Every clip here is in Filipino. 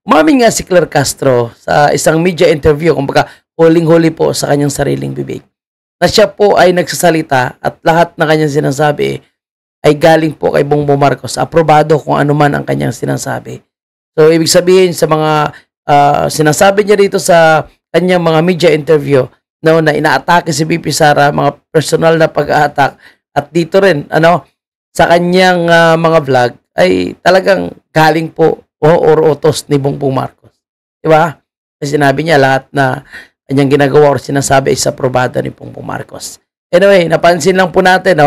Umamin nga si Claire Castro sa isang media interview, kumbaga huling-huli po sa kanyang sariling bibig, na siya po ay nagsasalita at lahat na kanyang sinasabi ay galing po kay Bongbong Marcos. Aprobado kung ano man ang kanyang sinasabi. So, ibig sabihin sa mga sinasabi niya dito sa kanyang mga media interview, no, na inaatake si VP Sara, mga personal na pag-attack, at dito rin, sa kanyang mga vlog, ay talagang galing po or utos ni Bongbong Marcos. Diba? Kasi sinabi niya lahat na kanyang ginagawa or sinasabi is aprobado ni Bongbong Marcos. Anyway, napansin lang po natin,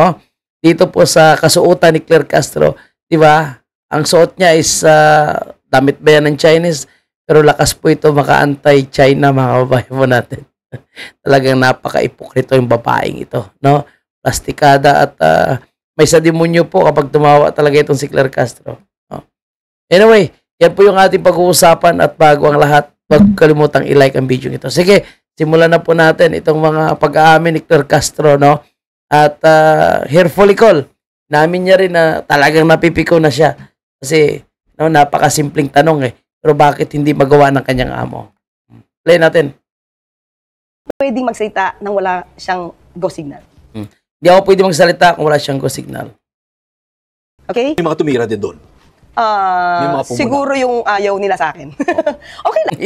dito po sa kasuotan ni Claire Castro, di ba? Ang suot niya is damit ba yan ng Chinese? Pero lakas po ito maka-anti-China, mga kababayan po natin. Talagang napaka-ipokrito yung babaeng ito, no? Plastikada at may sadimonyo po kapag tumawa talaga itong si Claire Castro. No? Anyway, yan po yung ating pag-uusapan at bago ang lahat, huwag kalimutang i-like ang video ito. Sige, simulan na po natin itong mga pag-aamin ni Claire Castro, no? At hair follicle, namin niya rin na talagang napipiko na siya. Kasi napakasimpleng tanong pero bakit hindi magawa ng kanyang amo? Play natin. Pwedeng magsalita nang wala siyang go signal. Hindi ako pwede magsalita kung wala siyang go signal. Okay? May mga tumira din doon. Siguro yung ayaw nila sa akin. Okay lang.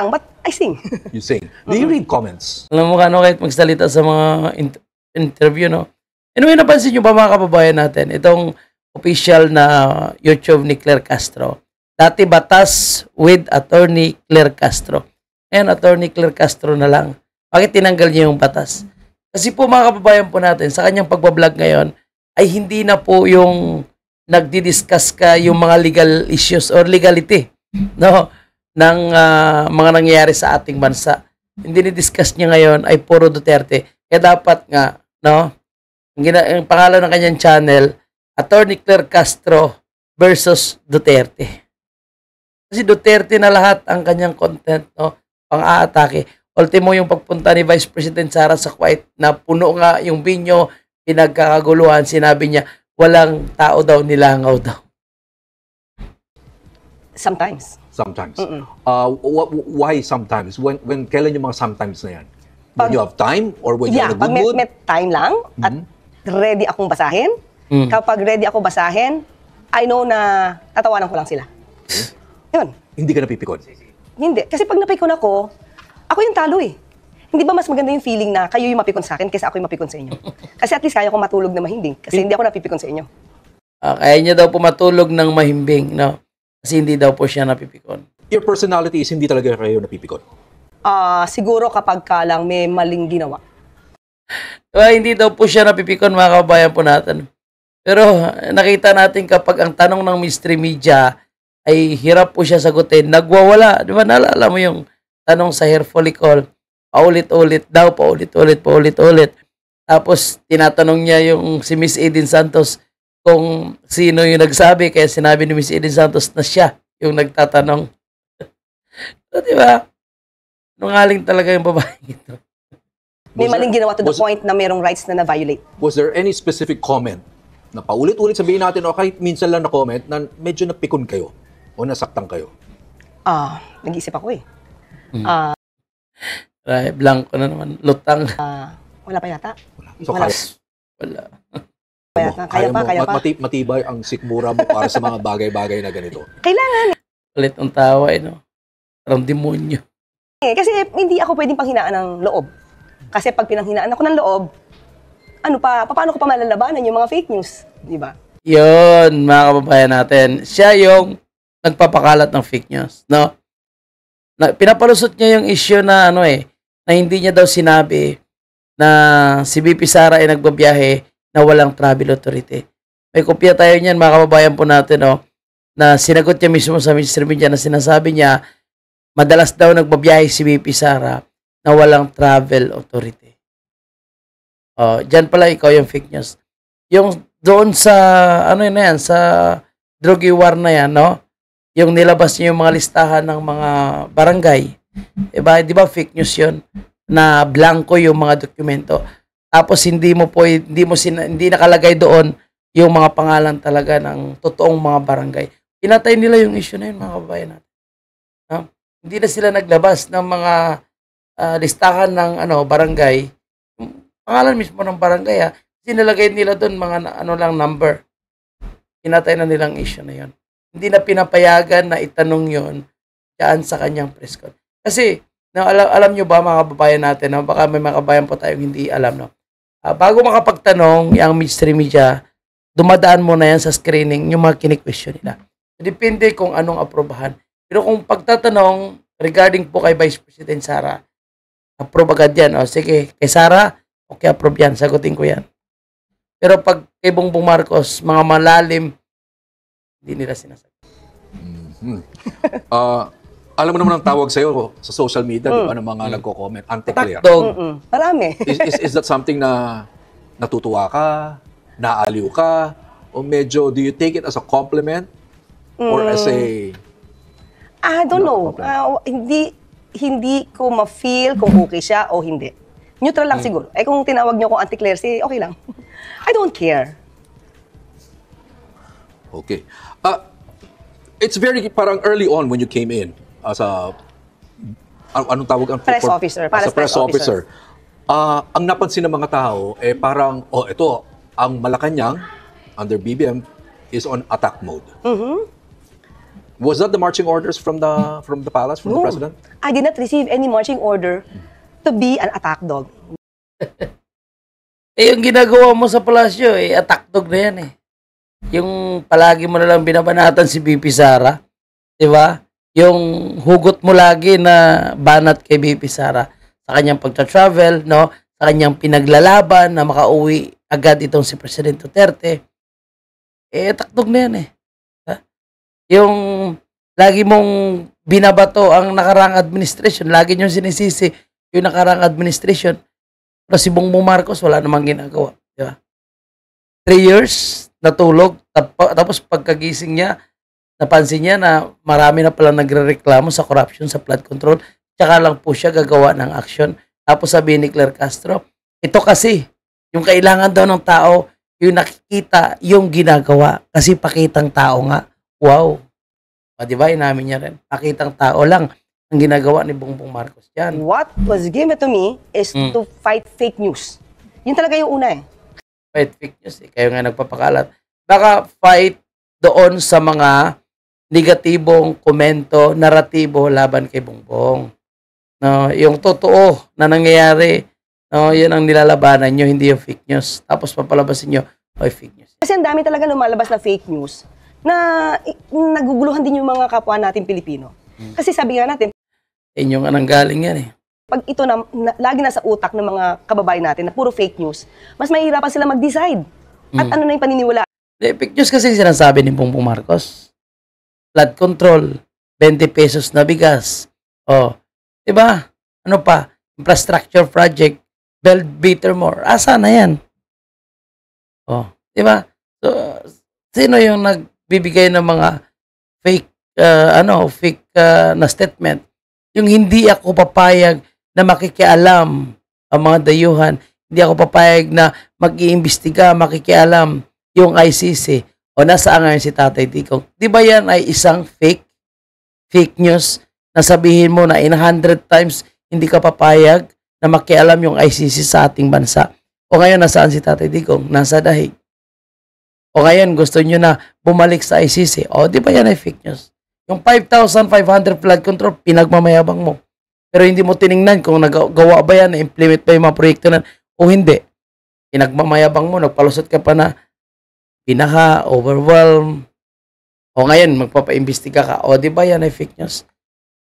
But I sing. You sing. Do you read comments? Alam mo kahit magsalita sa mga interview, no? Anyway, napansin nyo ba mga kababayan natin, itong official na YouTube ni Claire Castro, dati batas with attorney Claire Castro. Ngayon, attorney Claire Castro na lang. Bakit tinanggal niya yung batas? Kasi po mga kababayan po natin, sa kanyang pagbablog ngayon, ay hindi na po yung nagdi-discuss ka yung mga legal issues or legality, no? Ng mga nangyayari sa ating bansa. Hindi ni-discuss niya ngayon ay puro Duterte. Kaya dapat nga, no? Ang pangalan ng kanyang channel, Attorney Claire Castro versus Duterte. Kasi Duterte na lahat ang kanyang content, no? Pang-aatake. Ultimo yung pagpunta ni Vice President Sara sa Kuwait na puno nga yung binyo, pinagkakaguluhan, sinabi niya, walang tao daw, nilangaw daw. Sometimes. Sometimes. Why sometimes? When kailan yung mga sometimes na yan? When you have time or when you're in a good mood? Pag may time lang at ready akong basahin. Kapag ready ako basahin, I know na tatawanan ko lang sila. Yun. Hindi ka napipikon? Hindi. Kasi pag napikon ako yung talo eh. Hindi ba mas maganda yung feeling na kayo yung mapikon sa akin kaysa ako yung mapikon sa inyo? Kasi at least kaya ko matulog na mahimbing kasi hindi ako napipikon sa inyo. Kaya niya daw po matulog ng mahimbing, no? Kasi hindi daw po siya napipikon. Your personality is hindi talaga kayo napipikon? Siguro kapag ka lang may maling ginawa. Hindi daw po siya napipikon, mga kababayan po natin. Pero nakita natin kapag ang tanong ng mystery media ay hirap po siya sagutin, nagwawala. Di ba? Naalala mo yung tanong sa hair follicle, paulit-ulit daw, paulit-ulit. Tapos tinatanong niya yung si Miss Eden Santos kung sino yung nagsabi, kaya sinabi ni Miss Eden Santos na siya yung nagtatanong. So, di ba? Nungaling talaga yung babae ito. May maling ginawa to the point na merong rights na na-violate. Was there any specific comment na paulit-ulit sabihin natin o kahit minsan lang na comment na medyo napikon kayo o nasaktan kayo? Nag-iisip ako eh. Blanco na naman. Lutang. Wala pa yata. So, Wala. Kaya pa. Matibay ang sikmura mo para sa mga bagay-bagay na ganito. Kailangan. Ulit ang tawa, no? Parang demonyo. Kasi hindi ako pwedeng panghinaan ng loob. Kasi pag pinanghinaan ako ng loob, paano ko pa malalabanan yung mga fake news? Di ba? Yun, mga kababayan natin. Siya yung nagpapakalat ng fake news, no? Pinapalusot niya yung issue na na hindi niya daw sinabi na si VP Sara ay nagbabiyahe na walang travel authority. May kopya tayo niyan, mga kababayan po natin, na sinagot niya mismo sa Mr. Media na sinasabi niya, madalas daw nagbabiyahe si VP Sara na walang travel authority. Diyan pala ikaw yung fake news. Yung doon sa, sa drug war na yan, no? Yung nilabas niyo yung mga listahan ng mga barangay. Di ba fake news yun? Na blanco yung mga dokumento. Tapos hindi nakalagay doon yung mga pangalan talaga ng totoong mga barangay. Pinatay nila yung issue na yun, mga kababayan natin. No? Hindi na sila naglabas ng mga listahan ng barangay. Yung pangalan mismo ng barangay, sinalagay nila doon mga number. Pinatay na nilang issue na yun. Hindi na pinapayagan na itanong yun dyan sa kanyang press con. Kasi, alam nyo ba mga kababayan natin, baka may mga kababayan po tayong hindi alam, no? Bago makapagtanong, yung mainstream media, dumadaan mo na yan sa screening yung mga kini-question nila. Depende kung anong aprobahan. Pero kung pagtatanong regarding po kay Vice President Sara, approve agad yan. O sige, kay Sara, okay, approve yan. Sagutin ko yan. Pero pag kay Bongbong Marcos, mga malalim, hindi nila sinasagot. Alam mo naman ang tawag sa'yo sa social media, di ba, ng mga nagko-comment, anti-clear. Takdog. Marami. Is that something na natutuwa ka, naaliw ka, o medyo, do you take it as a compliment? Or as a... I don't know. Hindi ko ma-feel kung okay siya o hindi. Neutral lang siguro. Eh kung tinawag niyo kong anti-Claire, okay lang. I don't care. Okay. It's very parang early on when you came in as a anong tawag ang Press officer. As a press officer. Ang napansin ng mga tao parang ito ang Malacanang under BBM is on attack mode. Was that the marching orders from the palace, from the president? I did not receive any marching order to be an attack dog. Yung ginagawa mo sa palasyo, attack dog na yan Yung palagi mo na lang binabanatan si BP Sara, di ba? Yung hugot mo lagi na banat kay BP Sara sa kanyang pagta-travel, no? Sa kanyang pinaglalaban na makauwi agad itong si President Duterte. Attack dog na yan Yung lagi mong binabato ang nakarang administration, lagi niyong sinisisi yung nakarang administration. Pero si Bongbong Marcos, wala namang ginagawa. Di ba? 3 years, natulog, tapos pagkagising niya, napansin niya na marami na pala nagrereklamo sa corruption, sa flood control, tsaka lang po siya gagawa ng action. Tapos sabi ni Claire Castro, ito kasi, yung kailangan daw ng tao, yung nakikita, yung ginagawa. Kasi pakitang tao nga. Wow. Diba, inamin niya rin. Pakitang tao lang ang ginagawa ni Bongbong Marcos dyan. What was given to me is to fight fake news. Yun talaga yung una Fight fake news. Kayo nga nagpapakalat. Baka fight doon sa mga negatibong komento, naratibo laban kay Bongbong. No, yung totoo na nangyayari, no, yun ang nilalabanan nyo, hindi yung fake news. Tapos papalabasin nyo, fake news. Kasi ang dami talaga lumalabas na fake news na naguguluhan din yung mga kapwa natin Pilipino. Kasi sabi nga natin, Inyong anang galing yan pag ito na lagi nasa utak ng mga kababayan natin na puro fake news, mas mahihirapan sila mag-decide. At ano na yung paniniwala? Fake news kasi sinasabi ni Bongbong Marcos. Flood control, 20 pesos na bigas. Diba? Ano pa? Infrastructure project, build better more. Asa na yan? Diba? So, sino yung nagbibigay ng mga fake na statement? Yung hindi ako papayag na makikialam ang mga dayuhan. Hindi ako papayag na mag-iimbestiga, makikialam yung ICC. O nasaan ngayon si Tatay Digong? Di ba yan ay isang fake news na sabihin mo na in 100 times hindi ka papayag na makialam yung ICC sa ating bansa? O ngayon nasaan si Tatay Digong? Nasa dahig. O ngayon gusto nyo na bumalik sa ICC? O di ba yan ay fake news? Yung 5,500 flood control, pinagmamayabang mo. Pero hindi mo tiningnan kung nagawa ba yan, na-implement pa yung mga proyekto na, o hindi. Pinagmamayabang mo, nagpalusot ka pa na pinaha, overwhelm. O ngayon, magpapaimbestiga ka. O di ba yan ay fake news?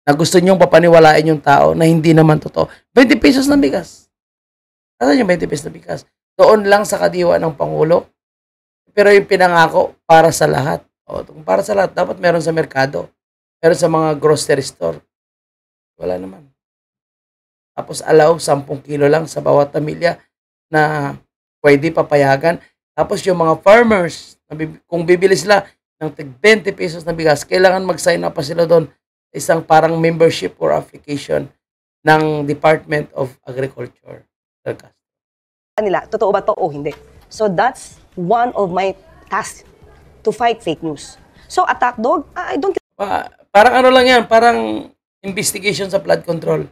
Na gusto nyong papaniwalain yung tao na hindi naman totoo. 20 pesos na bigas. Asan yung 20 pesos na bigas? Doon lang sa kadiwa ng Pangulo. Pero yung pinangako, para sa lahat. O, kung para sa lahat, dapat meron sa merkado. Meron sa mga grocery store. Wala naman. Tapos allow 10 kilo lang sa bawat pamilya na pwede papayagan. Tapos yung mga farmers, kung bibili sila ng 20 pesos na bigas, kailangan mag-sign up pa sila doon isang parang membership or application ng Department of Agriculture. Nila, totoo ba to o hindi? So that's one of my tasks, to fight fake news. So, attack dog, I don't Parang ano lang yan, parang investigation sa flood control.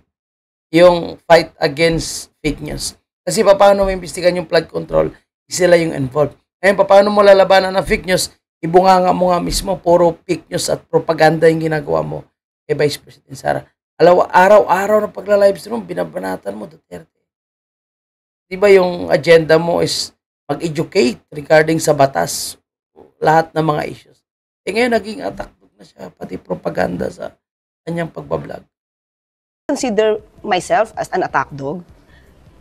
Yung fight against fake news. Kasi paano mo imbestigan yung flood control, sila yung involved. Ngayon, paano mo lalabanan ng fake news, ibunganga mo nga mismo, puro fake news at propaganda yung ginagawa mo kay Vice President Sara. Araw-araw na pagla-livestream, binabanatan mo, Duterte. Di ba yung agenda mo is mag-educate regarding sa batas, lahat ng mga issues. Ngayon, naging attack na siya, pati propaganda sa kanyang pagbablog. consider myself as an attack dog.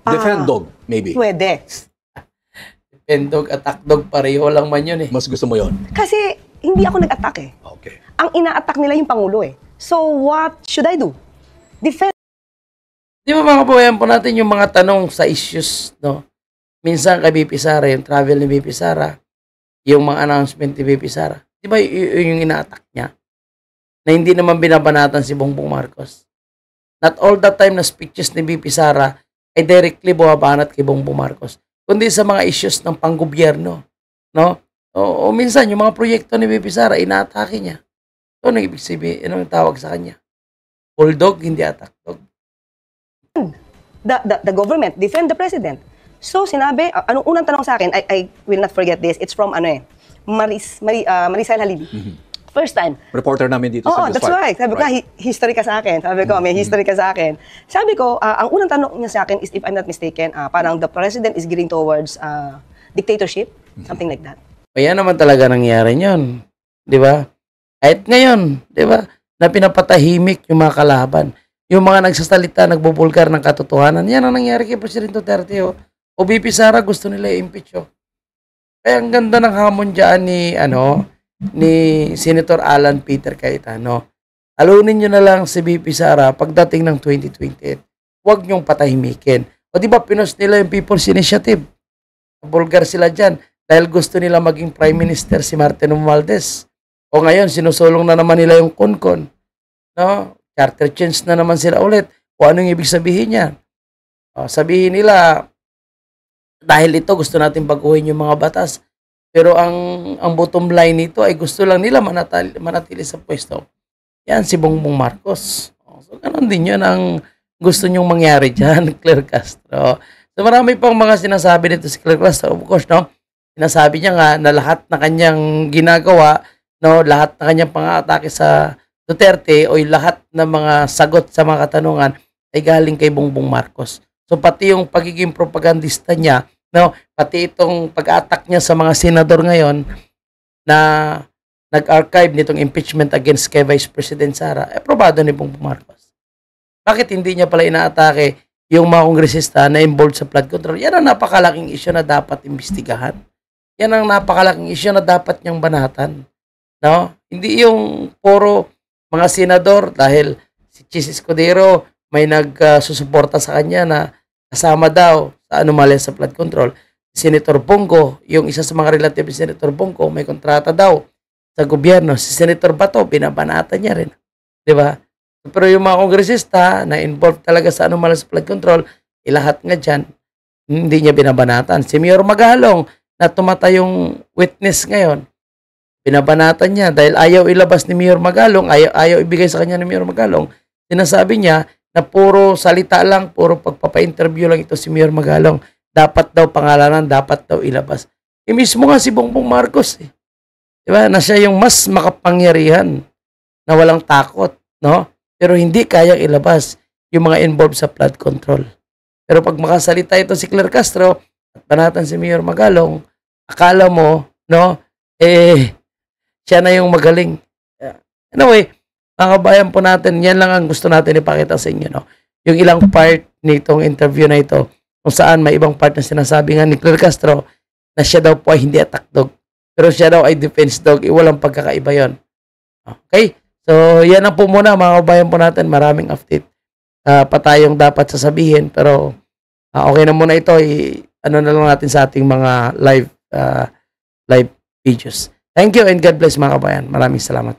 Defend dog, maybe. Pwede. Defend dog, attack dog, pareho lang man yun eh. Mas gusto mo yon. Kasi hindi ako nag-attack eh. Okay. Ang ina-attack nila yung Pangulo eh. So what should I do? Defend. Di ba mga kababayan po natin yung mga tanong sa issues, no? Minsan kay BP Sara, yung travel ni BP Sara, yung mga announcement ni BP Sara. Di ba yung ina-attack niya? Na hindi naman binabanatan si Bongbong Marcos. Not all the time na speeches ni BP Sara ay directly bumabanat kay Bongbong Marcos. Kundi sa mga issues ng panggobyerno, no? O minsan yung mga proyekto ni BP Sara, ina-atake niya. So, ano ibig sabihin? Ano yung tawag sa kanya? Bulldog, hindi attack dog. The government, defend the president. So sinabi, anong unang tanong sa akin, I will not forget this, it's from Marisol Halibi. First time. Reporter namin dito Oo, sa News that's 5. right. Sabi ko, history ka sa akin. Sabi ko, may history ka sa akin. Sabi ko, ang unang tanong niya sa akin is, if I'm not mistaken, parang the president is getting towards dictatorship, something like that. Kaya naman talaga nangyari yun. Di ba? Kahit ngayon, di ba, na pinapatahimik yung mga kalaban. Yung mga nagsasalita, nagbubulgar ng katotohanan. Yan ang nangyari kay President Duterte. O BP Sara, gusto nila i-impeach. Kaya ang ganda ng hamon dyan ni Senator Alan Peter Cayetano. Alunin nyo na lang si BP Sara pagdating ng 2028. Huwag nyong patahimikin. O di ba pinost nila yung People's Initiative? Bulgar sila dyan dahil gusto nila maging Prime Minister si Martin Romualdez. O ngayon, sinusulong na naman nila yung Konkon. No? Charter change na naman sila ulit. O anong ibig sabihin niya? Sabihin nila, dahil ito gusto natin baguhin yung mga batas. Pero ang bottom line nito ay gusto lang nila manatili sa pwesto. Yan si Bongbong Marcos. So ganun din yun ang gusto nyong mangyari dyan, Claire Castro. So marami pang mga sinasabi nito si Claire Castro. Of course, no? Sinasabi niya nga na lahat na kanyang ginagawa, no, lahat na kanyang pang-atake sa Duterte o lahat ng mga sagot sa mga katanungan ay galing kay Bongbong Marcos. So pati yung pagiging propagandista niya, no, pati itong pag-attack niya sa mga senador ngayon na nag-archive nitong impeachment against kay Vice President Sara, probado ni Bongbong Marcos. Bakit hindi niya pala inaatake yung mga kongresista na involved sa flood control? Yan ang napakalaking issue na dapat imbestigahan. Yan ang napakalaking issue na dapat niyang banatan. No? Hindi yung puro mga senador dahil si Chis Escudero may nagsusuporta sa kanya na kasama daw sa anomalya sa flood control. Senator Bongo, yung isa sa mga relative ni Senator Bongo, may kontrata daw sa gobyerno. Si Senator Bato, binabanatan niya rin. Di ba? Pero yung mga kongresista na involved talaga sa anomalya sa flood control, lahat nga dyan, hindi niya binabanatan. Si Mayor Magalong, na tumatayong witness ngayon, binabanatan niya dahil ayaw ilabas ni Mayor Magalong, ayaw ibigay sa kanya ni Mayor Magalong. Sinasabi niya na puro salita lang, puro pagpapa-interview lang ito si Mayor Magalong. Dapat daw pangalanan, dapat daw ilabas. Mismo nga si Bongbong Marcos, diba? Na siya yung mas makapangyarihan na walang takot, no? Pero hindi kayang ilabas yung mga involved sa flood control. Pero pag makasalita ito si Claire Castro at banatan si Mayor Magalong, akala mo, no, siya na yung magaling. Anyway, mga kabayan po natin, yan lang ang gusto natin ipakita sa inyo, no? Yung ilang part nitong interview na ito, kung saan may ibang part na sinasabi nga ni Claire Castro na siya daw po ay hindi attack dog, pero siya daw ay defense dog. Walang pagkakaiba yon. Okay? So, yan lang po muna mga kabayan po natin. Maraming update pa tayong dapat sasabihin, pero okay na muna ito. Ano na lang natin sa ating mga live videos. Thank you and God bless mga kabayan. Maraming salamat.